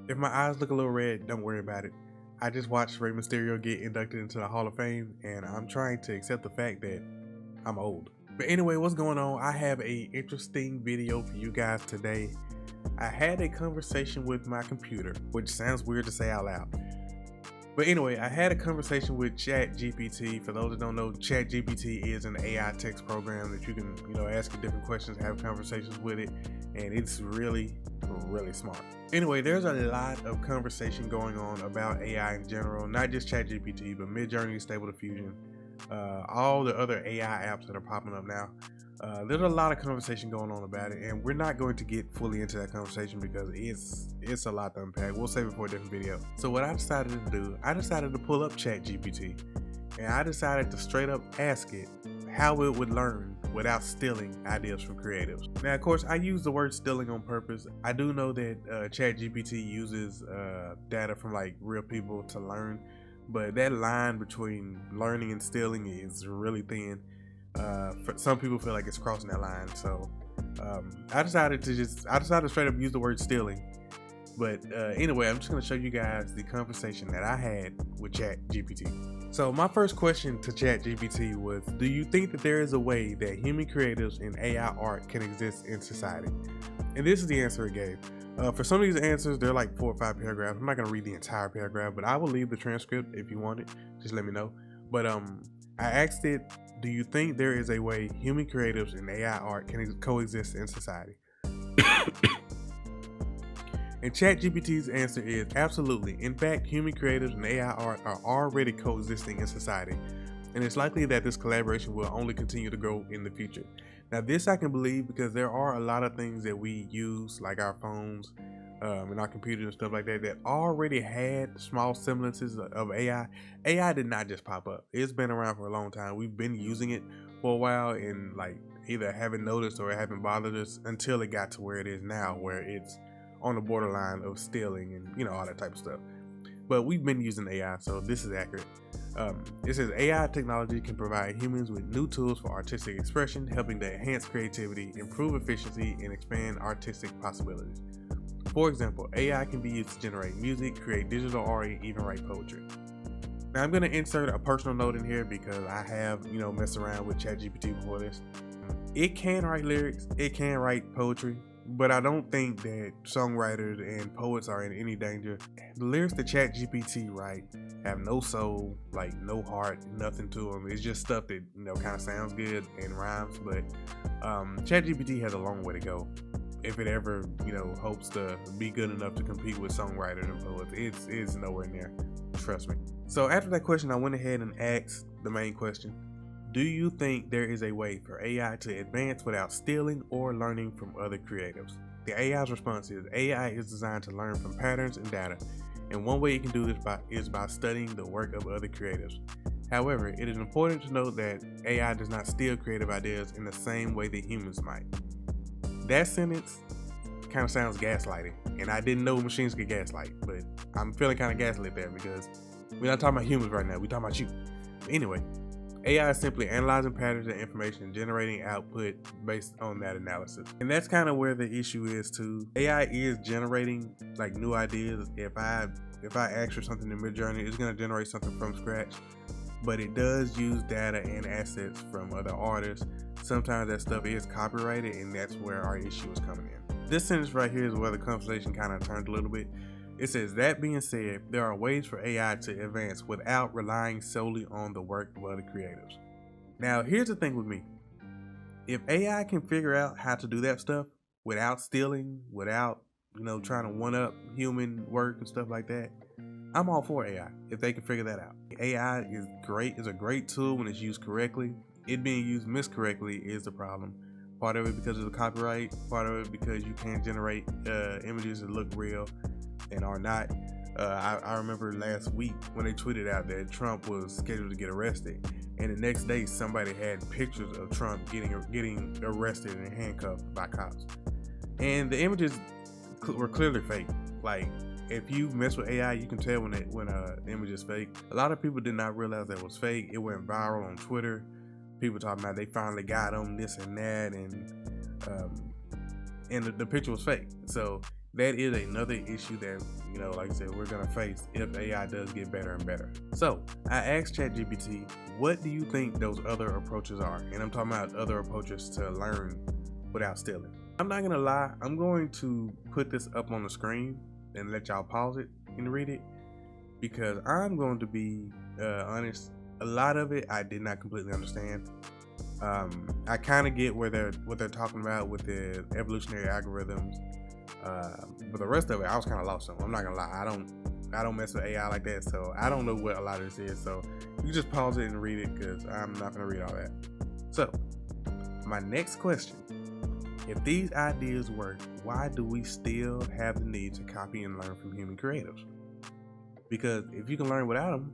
If my eyes look a little red, don't worry about it. I just watched Rey Mysterio get inducted into the Hall of Fame, and I'm trying to accept the fact that I'm old. But anyway, what's going on? I have a interesting video for you guys today. I had a conversation with my computer, which sounds weird to say out loud. But anyway, I had a conversation with ChatGPT. For those that don't know, ChatGPT is an AI text program that you can, ask it different questions, have conversations with it, and it's really smart. Anyway, there's a lot of conversation going on about AI in general, not just ChatGPT, but Midjourney, Stable Diffusion, all the other AI apps that are popping up now. There's a lot of conversation going on about it, and we're not going to get fully into that conversation because it's a lot to unpack. We'll save it for a different video. So what I decided to do, I decided to pull up ChatGPT, and I decided to straight up ask it how it would learn without stealing ideas from creatives. Now, of course, I use the word stealing on purpose. I do know that ChatGPT uses data from like real people to learn, but that line between learning and stealing is really thin. For some people feel like it's crossing that line, so I decided to straight up use the word stealing. But anyway, I'm just going to show you guys the conversation that I had with ChatGPT. So my first question to ChatGPT was, do you think that there is a way that human creatives and AI art can exist in society? And this is the answer it gave. For some of these answers, they're like 4 or 5 paragraphs. I'm not going to read the entire paragraph, but I will leave the transcript if you want it. Just let me know. But I asked it, do you think there is a way human creatives and AI art can coexist in society? And ChatGPT's answer is absolutely. In fact, human creatives and AI art are already coexisting in society, and it's likely that this collaboration will only continue to grow in the future. Now, this I can believe because there are a lot of things that we use, like our phones and our computers and stuff like that, that already had small semblances of AI. AI did not just pop up. It's been around for a long time. We've been using it for a while and like either haven't noticed or haven't bothered us until it got to where it is now, where it's on the borderline of stealing and all that type of stuff. But we've been using AI, so this is accurate. It says AI technology can provide humans with new tools for artistic expression, helping to enhance creativity, improve efficiency, and expand artistic possibilities. For example, AI can be used to generate music, create digital art, and even write poetry. Now I'm going to insert a personal note in here because I have, messed around with ChatGPT before this. It can write lyrics, it can write poetry, but I don't think that songwriters and poets are in any danger. The lyrics that ChatGPT write have no soul, like no heart, nothing to them. It's just stuff that kind of sounds good and rhymes. But ChatGPT has a long way to go if it ever hopes to be good enough to compete with songwriters and poets. It's nowhere near. Trust me. So after that question, I went ahead and asked the main question. Do you think there is a way for AI to advance without stealing or learning from other creatives? The AI's response is, AI is designed to learn from patterns and data, and one way it can do this is by studying the work of other creatives. However, it is important to note that AI does not steal creative ideas in the same way that humans might. That sentence kind of sounds gaslighting, and I didn't know machines could gaslight, but I'm feeling kind of gaslit there because we're not talking about humans right now, we're talking about you. But anyway, AI is simply analyzing patterns and information and generating output based on that analysis. And that's kind of where the issue is too. AI is generating like new ideas. If I ask for something in Midjourney, it's going to generate something from scratch. But it does use data and assets from other artists. Sometimes that stuff is copyrighted, and that's where our issue is coming in. This sentence right here is where the conversation kind of turned a little bit. It says, that being said, there are ways for AI to advance without relying solely on the work of other creatives. Now, here's the thing with me. If AI can figure out how to do that stuff without stealing, without, trying to one-up human work and stuff like that, I'm all for AI if they can figure that out. AI is great, is a great tool when it's used correctly. It being used miscorrectly is the problem. Part of it because of the copyright, part of it because you can't generate images that look real and are not. I remember last week when they tweeted out that Trump was scheduled to get arrested, and the next day somebody had pictures of Trump getting arrested and handcuffed by cops, and the images were clearly fake. Like, if you mess with AI, you can tell when an image is fake. A lot of people did not realize that it was fake. It went viral on Twitter. People talking about they finally got him, this and that, and the picture was fake. So that is another issue that, like I said, we're gonna face if AI does get better and better. So I asked ChatGPT, what do you think those other approaches are? And I'm talking about other approaches to learn without stealing. I'm not gonna lie, I'm going to put this up on the screen and let y'all pause it and read it, because I'm going to be honest, a lot of it I did not completely understand. I kind of get what they're talking about with the evolutionary algorithms, but the rest of it I was kind of lost on. I'm not gonna lie, I don't mess with AI like that, so I don't know what a lot of this is. So you just pause it and read it, because I'm not gonna read all that. So my next question: if these ideas work, why do we still have the need to copy and learn from human creatives? Because if you can learn without them,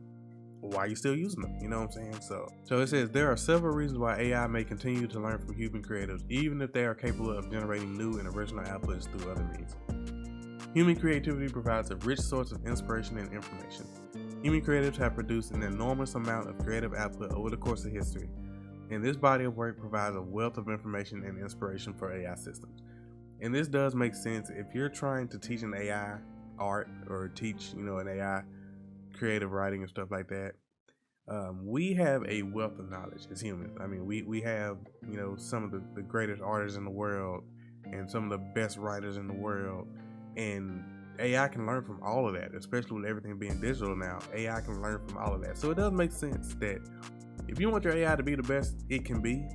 why are you still using them? You know what I'm saying? So it says there are several reasons why AI may continue to learn from human creatives, even if they are capable of generating new and original outputs through other means. Human creativity provides a rich source of inspiration and information. Human creatives have produced an enormous amount of creative output over the course of history, and this body of work provides a wealth of information and inspiration for AI systems. And this does make sense if you're trying to teach an AI art, or teach, an AI creative writing and stuff like that. We have a wealth of knowledge as humans. I mean, we have, some of the greatest artists in the world and some of the best writers in the world, and AI can learn from all of that, especially with everything being digital now. AI can learn from all of that. So it does make sense that if you want your AI to be the best it can be,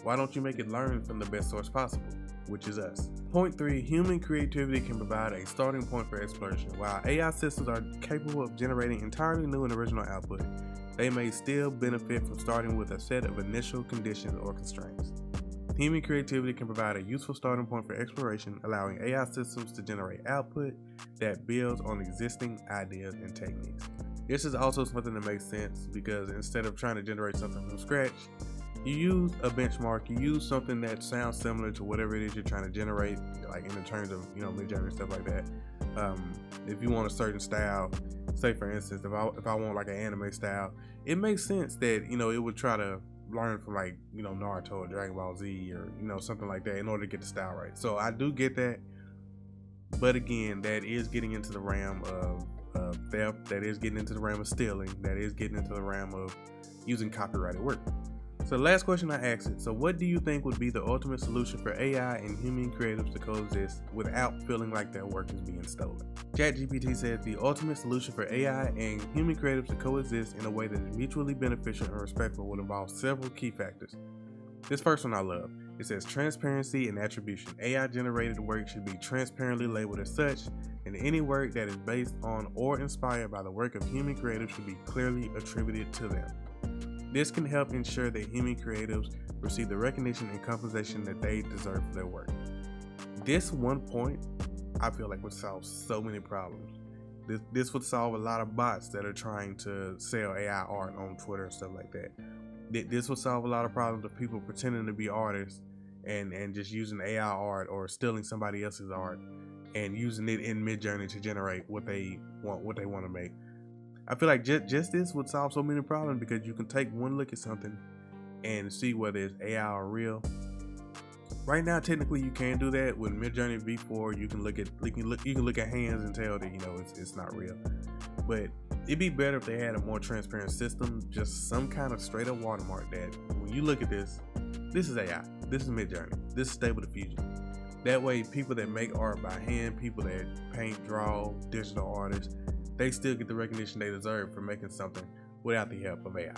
why don't you make it learn from the best source possible, which is us. Point 3, human creativity can provide a starting point for exploration. While AI systems are capable of generating entirely new and original output, they may still benefit from starting with a set of initial conditions or constraints. Human creativity can provide a useful starting point for exploration, allowing AI systems to generate output that builds on existing ideas and techniques. This is also something that makes sense, because instead of trying to generate something from scratch, you use a benchmark, you use something that sounds similar to whatever it is you're trying to generate, like in the terms of, Midjourney and stuff like that. If you want a certain style, say for instance, if I want like an anime style, it makes sense that, it would try to learn from like, Naruto or Dragon Ball Z or, something like that in order to get the style right. So I do get that. But again, that is getting into the realm of theft, that is getting into the realm of stealing, that is getting into the realm of using copyrighted work. So the last question I asked it, so what do you think would be the ultimate solution for AI and human creatives to coexist without feeling like their work is being stolen? ChatGPT said the ultimate solution for AI and human creatives to coexist in a way that is mutually beneficial and respectful would involve several key factors. This first one I love. It says transparency and attribution. AI generated work should be transparently labeled as such, and any work that is based on or inspired by the work of human creatives should be clearly attributed to them. This can help ensure that human creatives receive the recognition and compensation that they deserve for their work. This one point, I feel like, would solve so many problems. This would solve a lot of bots that are trying to sell AI art on Twitter and stuff like that. This would solve a lot of problems of people pretending to be artists and just using AI art or stealing somebody else's art and using it in Midjourney to generate what they want to make. I feel like just this would solve so many problems, because you can take one look at something and see whether it's AI or real. Right now, technically, you can do that with Midjourney V4. You can look at hands and tell that it's not real. But it'd be better if they had a more transparent system, just some kind of straight up watermark that when you look at this is AI, this is Midjourney, this is Stable Diffusion. That way, people that make art by hand, people that paint, draw, digital artists, they still get the recognition they deserve for making something without the help of AI.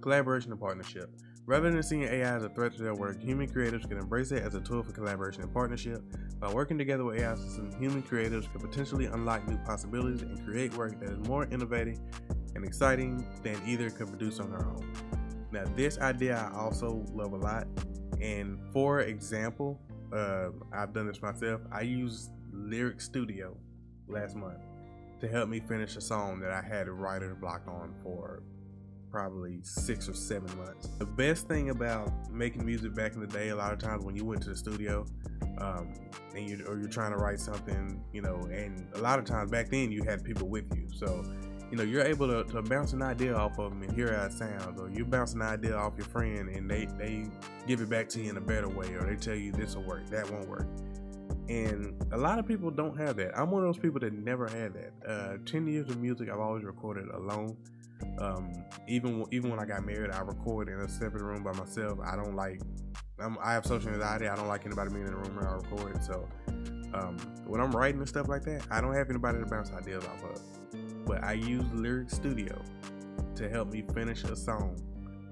Collaboration and partnership. Rather than seeing AI as a threat to their work, human creatives can embrace it as a tool for collaboration and partnership. By working together with AI systems, human creatives can potentially unlock new possibilities and create work that is more innovative and exciting than either could produce on their own. Now, this idea I also love a lot. And for example, I've done this myself. I used Lyric Studio last month to help me finish a song that I had a writer's block on for probably 6 or 7 months. The best thing about making music back in the day, a lot of times when you went to the studio and you're trying to write something, and a lot of times back then you had people with you. So, you're able to bounce an idea off of them and hear how it sounds, or you bounce an idea off your friend and they give it back to you in a better way, or they tell you this will work, that won't work. And a lot of people don't have that. I'm one of those people that never had that. 10 years of music, I've always recorded alone. Even when I got married, I record in a separate room by myself. I have social anxiety. I don't like anybody being in the room where I record. So when I'm writing and stuff like that, I don't have anybody to bounce ideas off of. But I use Lyric Studio to help me finish a song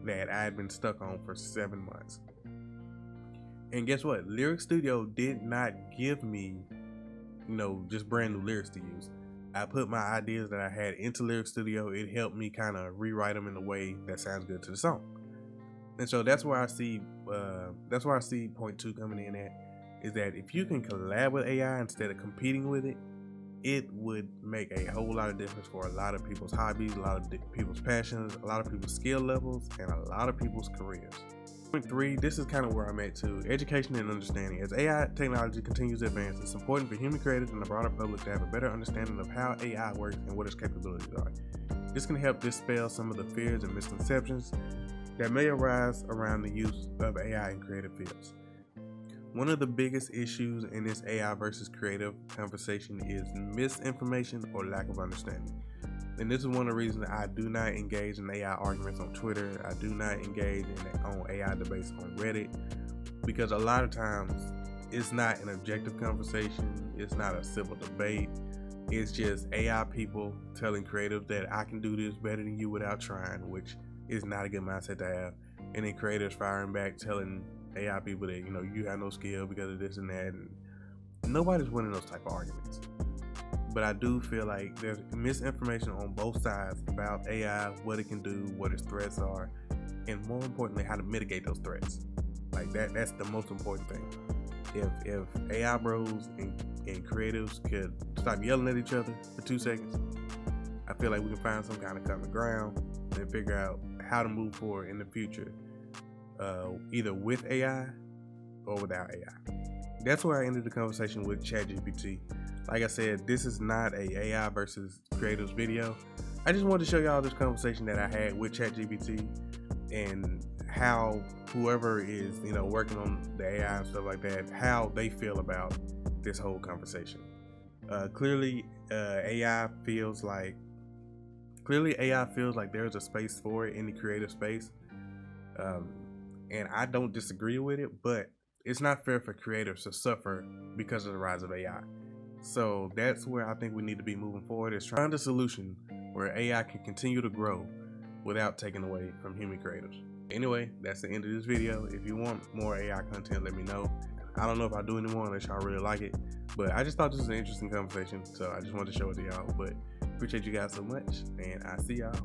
that I had been stuck on for 7 months. And guess what? Lyric Studio did not give me, just brand new lyrics to use. I put my ideas that I had into Lyric Studio. It helped me kind of rewrite them in a way that sounds good to the song. And so that's where I see point 2 coming in at, is that if you can collab with AI instead of competing with it, it would make a whole lot of difference for a lot of people's hobbies, a lot of people's passions, a lot of people's skill levels, and a lot of people's careers. Point 3, this is kind of where I'm at too, education and understanding. As AI technology continues to advance, it's important for human creators and the broader public to have a better understanding of how AI works and what its capabilities are. This can help dispel some of the fears and misconceptions that may arise around the use of AI in creative fields. One of the biggest issues in this AI versus creative conversation is misinformation or lack of understanding. And this is one of the reasons I do not engage in AI arguments on Twitter. I do not engage on AI debates on Reddit, because a lot of times it's not an objective conversation. It's not a civil debate. It's just AI people telling creatives that I can do this better than you without trying, which is not a good mindset to have. And then creators firing back telling AI people that, you have no skill because of this and that. And nobody's winning those type of arguments. But I do feel like there's misinformation on both sides about AI, what it can do, what its threats are, and more importantly, how to mitigate those threats. Like that's the most important thing. If AI bros and creatives could stop yelling at each other for 2 seconds, I feel like we can find some kind of common ground and figure out how to move forward in the future, either with AI or without AI. That's where I ended the conversation with ChatGPT. Like I said, this is not a AI versus creatives video. I just wanted to show y'all this conversation that I had with ChatGPT and how whoever is, working on the AI and stuff like that, how they feel about this whole conversation. Clearly AI feels like there's a space for it in the creative space. And I don't disagree with it, but it's not fair for creators to suffer because of the rise of AI. So that's where I think we need to be moving forward, is trying a solution where AI can continue to grow without taking away from human creators. Anyway, that's the end of this video. If you want more AI content, let me know. I don't know if I'll do any more unless y'all really like it, but I just thought this was an interesting conversation, so I just wanted to show it to y'all. But appreciate you guys so much, and I see y'all